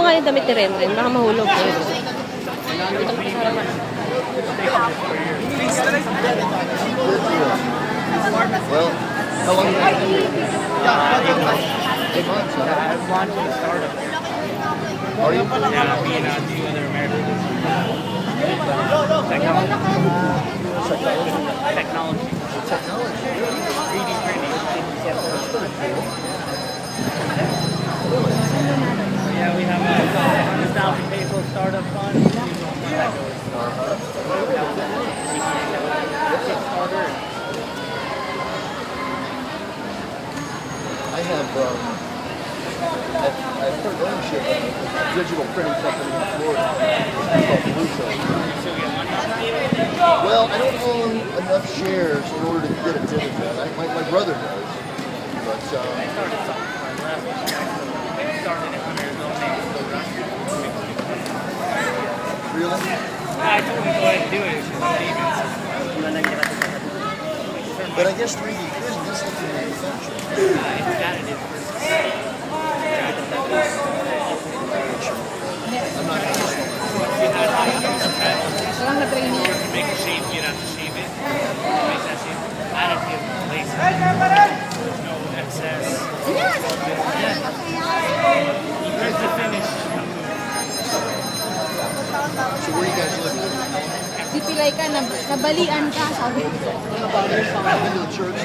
nga yung damit ni Renren. Baka mahulog. Well, how long? 8 months. I launched a startup. Are you? Yeah, me and two other Americans. Technology. Technology. 3D printing. Yeah, we have a 100,000 peso startup fund. I've heard ownership of a digital printing company in Florida called Pluto. Well, I don't own enough shares in order to get a dividend. My brother does. But, I started something for my last I started it under his own name, so really? I told him to go ahead and do it because I'm leaving. But I guess 3D printing is something manufacturing. It's additive. I'm not going to Make a shape, you have to shape it. Make that shape. Additive laser. There's no excess. Here's the finish. So where are you guys living? Sipilay ka, nabalian ka, sabi ko. Into the church?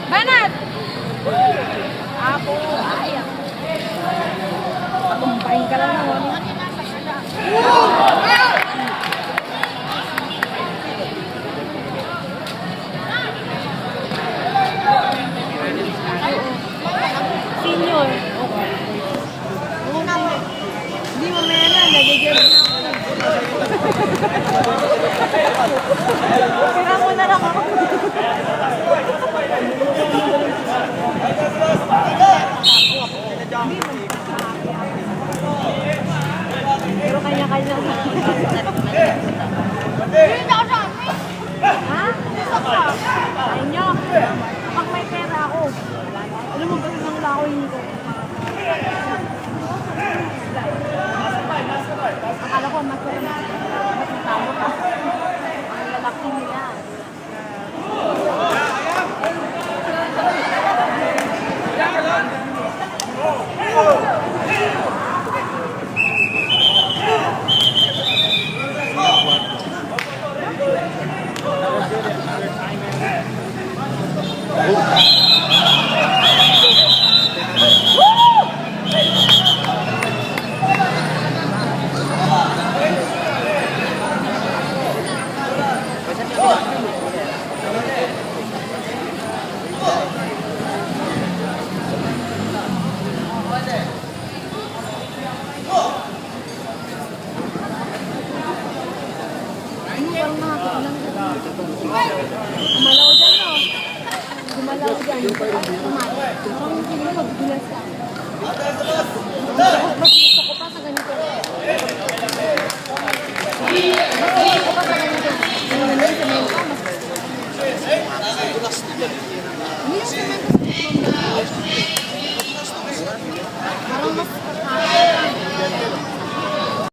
Banat! Apo, ayan. Kumpain ka lang naman. Senior. Hindi mamaya na, nagigil na ako. Pira mo na lang ako. Pero kanya-kanya. Ha? Ay nyo. Kapag may pera ako. Alam mo ba nang lako yun ko? Akala ko mas matalo ka. Ang lalaki nila. Gumalaw dyan, no? Gumalaw dyan. Parang hindi mo magbilas ka. Ba't gusto ko